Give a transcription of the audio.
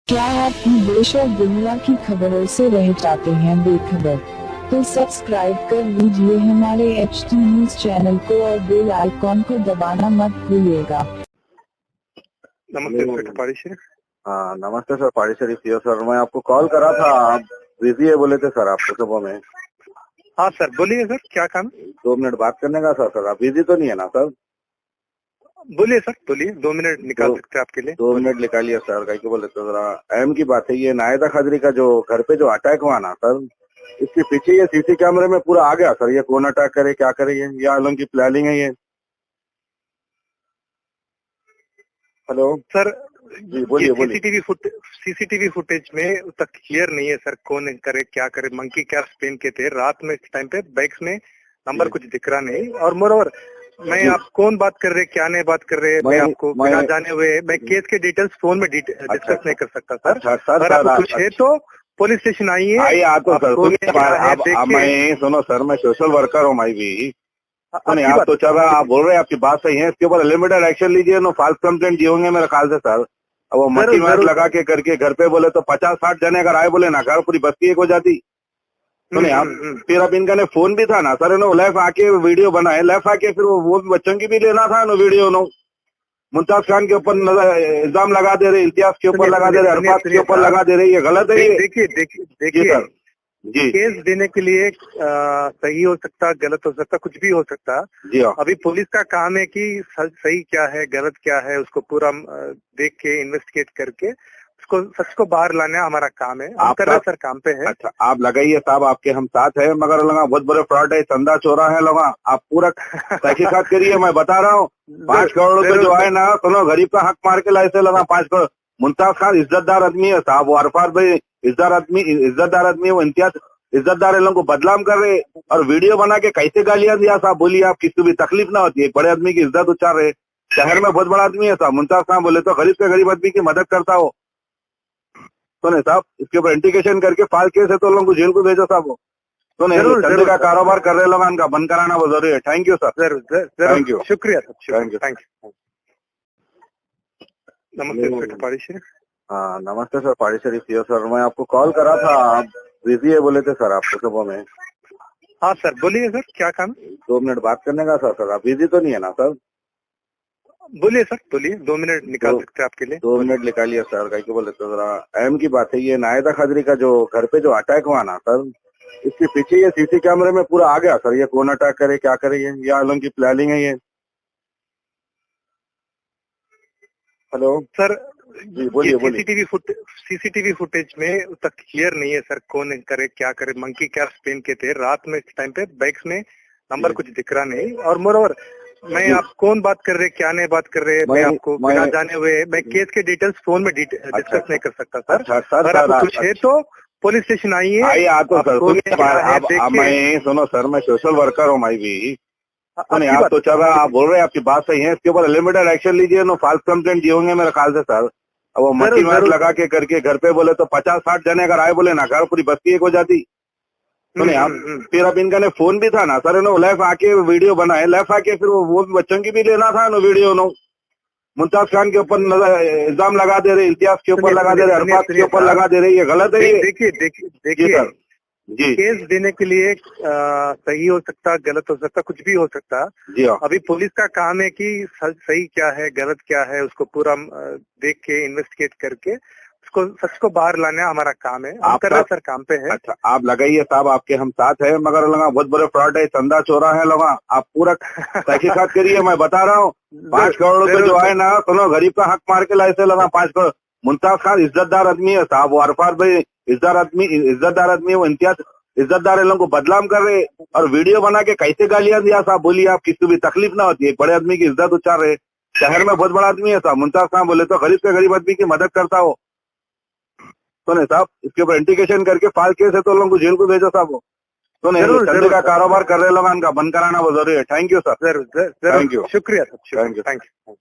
क्या आप देश और दुनिया की खबरों से रह जाते हैं बेखबर? तो सब्सक्राइब कर लीजिए हमारे HT न्यूज चैनल को और बेल आइकॉन को दबाना मत भूलिएगा। नमस्ते सर पारिशर। हाँ नमस्ते सर पारिशर सीओ सर, मैं आपको कॉल करा था, आप बिजी है बोले थे सर आपको सुबह में। हाँ सर बोलिए सर, क्या काम? 2 मिनट बात करने का सर, आप बिजी तो नहीं है ना सर? बोलिए सर, बोलिए, 2 मिनट निकाल सकते हैं आपके लिए। 2 मिनट निकालिए सर, कहीं के बोले तो जरा अहम की बात है। ये नायदा खदरी का जो घर पे जो अटैक हुआ ना सर, इसके पीछे ये सीसी कैमरे में पूरा आ गया सर। ये कौन अटैक करे, क्या करे, ये आलम की प्लानिंग है ये। हेलो सर जी बोलिए बोलिए। सीसीटीवी फुटेज में तक क्लियर नहीं है सर, कौन करे क्या करे। मंकी कैप्स पहन के थे रात में, इस टाइम पे बाइक्स में नंबर कुछ दिख रहा नहीं। और मोरओवर मैं आप कौन बात कर रहे, क्या नहीं बात कर रहे, मैं आपको बिना जाने हुए मैं केस के डिटेल्स फोन में डिस्कस नहीं कर सकता सर। अगर आपको कुछ है तो पुलिस स्टेशन आइए। तो सर मैं सुनो सर, मैं सोशल वर्कर हूँ मैं भी। आप तो चल रहा, आप बोल रहे हैं, आपकी बात सही है। इसके ऊपर लिमिटेड एक्शन लीजिए, नो फाल्स कंप्लेंट दिए होंगे मेरे ख्याल से सर। अब वो मट्टी मार लगा के करके घर पे बोले तो 50-60 जने अगर आए बोले ना, घर पूरी बस्ती एक हो जाती। सुने आप, फिर अब इनका ने फोन भी था ना सर, इन्होंने लाइव आके वीडियो बनाए, लाइव आके फिर वो बच्चों की भी लेना था ना वीडियो। नो मुमताज खान के ऊपर इल्जाम लगा दे रहे, इम्तियाज के ऊपर लगा दे रहे, अरफात के ऊपर लगा दे रहे, ये गलत है। देखिए सर जी, केस देने के लिए सही हो सकता, गलत हो सकता, कुछ भी हो सकता जी। अभी पुलिस का काम है कि सही क्या है गलत क्या है उसको पूरा देख के इन्वेस्टिगेट करके उसको सच को बाहर लाना हमारा काम है। आप कर रहे सर, काम पे है। अच्छा आप लगाइए साहब, आपके हम साथ है, मगर लगा बहुत बड़े फ्रॉड है, चंदा चोरा है लगा। आप पूरा तहकीकात करिए, मैं बता रहा हूँ। 5 करोड़ रुपए जो है ना, सुनो गरीब का हक मार के लाइसे लगा 5 करोड़। मुमताज खान इज्जतदार आदमी है साहब, वो अरफात भाई इज्जतदार आदमी है, वो इम्तियाज इज्जतदार इन लोगों को बदनाम कर रहे और वीडियो बना के कैसे गालियां दिया साहब। बोलिए आप, किसी भी तकलीफ ना होती है, बड़े आदमी की इज्जत उच्चार रहे। शहर में बहुत बड़ा आदमी है साहब मुमताज खान, बोले तो गरीब से गरीब आदमी की मदद करता हो। सुने साहब, इसके ऊपर इंडिकेशन करके फाइल केस है तो लोगों को जेल को भेजो साहब। सुने चंदे का कारोबार कर रहे लोग, इनका बंद कराना बहुत जरूरी है। Thank you sir. जरूर, थैंक यू, शुक्रिया सर, थैंक यू। नमस्ते सर पारिशर। हाँ नमस्ते सर पारिशर सीओ सर, मैं आपको कॉल करा था, आप बिजी है बोले थे सर आपको सुबह में। हाँ सर बोलिए सर, क्या काम? 2 मिनट बात करने का सर, आप बिजी तो नहीं है ना सर? बोलिए सर, बोलिए, 2 मिनट निकाल सकते हैं आपके लिए। 2 मिनट निकालिए सर, कहीं के बोले तो जरा अहम की बात है। ये नायदा खदरी का जो घर पे जो अटैक हुआ ना सर, इसके पीछे ये सीसी कैमरे में पूरा आ गया सर। ये कौन अटैक करे, क्या करे, ये आलम की प्लानिंग है ये। हेलो सर जी बोलिए बोलिए। सीसीटीवी फुटेज में तक क्लियर नहीं है सर, कौन करे क्या करे। मंकी कैप्स पहन के थे रात में, इस टाइम पे बाइक्स में नंबर कुछ दिख रहा नहीं। और मोरओवर मैं आप कौन बात कर रहे, क्या नहीं बात कर रहे, मैं आपको बिना जाने हुए मैं केस के डिटेल्स फोन में डिस्कस नहीं कर सकता सर। अगर आपको कुछ है तो पुलिस स्टेशन आइए। तो सर मैं सुनो सर, मैं सोशल वर्कर हूँ मैं भी। आप तो चल रहा, आप बोल रहे हैं, आपकी बात सही है। इसके ऊपर लिमिटेड एक्शन लीजिए, नो फाल्स कंप्लेंट दिए होंगे मेरे ख्याल से सर। अब वो मट्टी मार लगा के करके घर पे बोले तो 50-60 जने अगर आए बोले ना, घर पूरी बस्ती एक हो जाती। सुने आप, फिर अब इनका ने फोन भी था ना सर, इन्होंने लाइव आके वीडियो बनाए, लाइव आके फिर वो बच्चों की भी लेना था ना वीडियो। नो मुमताज खान के ऊपर इल्जाम लगा दे रहे, इम्तियाज के ऊपर लगा दे रहे, अरफात के ऊपर लगा दे रहे, ये गलत है। देखिए सर जी, केस देने के लिए सही हो सकता, गलत हो सकता, कुछ भी हो सकता जी। अभी पुलिस का काम है कि सही क्या है गलत क्या है उसको पूरा देख के इन्वेस्टिगेट करके उसको सच को बाहर लाना हमारा काम है। आप कर रहे सर, काम पे है। अच्छा आप लगाइए साहब, आपके हम साथ है, मगर लगा बहुत बड़े फ्रॉड है, चंदा चोरा है लगा। आप पूरा तहकीकात करिए, मैं बता रहा हूँ। 5 करोड़ रुपए जो है ना, सुनो गरीब का हक मार के लाइसे लगा 5 करोड़। मुमताज खान इज्जतदार आदमी है साहब, वो अरफात भाई इज्जतदार आदमी है, वो इम्तियाज इज्जतदार इन लोगों को बदनाम कर रहे और वीडियो बना के कैसे गालियां दिया साहब। बोलिए आप, किसी भी तकलीफ ना होती है, बड़े आदमी की इज्जत उच्चार रहे। शहर में बहुत बड़ा आदमी है साहब मुमताज खान, बोले तो गरीब से गरीब आदमी की मदद करता हो। सुने साहब, इसके ऊपर इंडिकेशन करके फाइल केस है तो लोगों को जेल को भेजो साहब। सुने चंदे का कारोबार कर रहे लोग, इनका बंद कराना बहुत जरूरी है। Thank you sir. जरूर, थैंक यू, शुक्रिया सर, थैंक यू।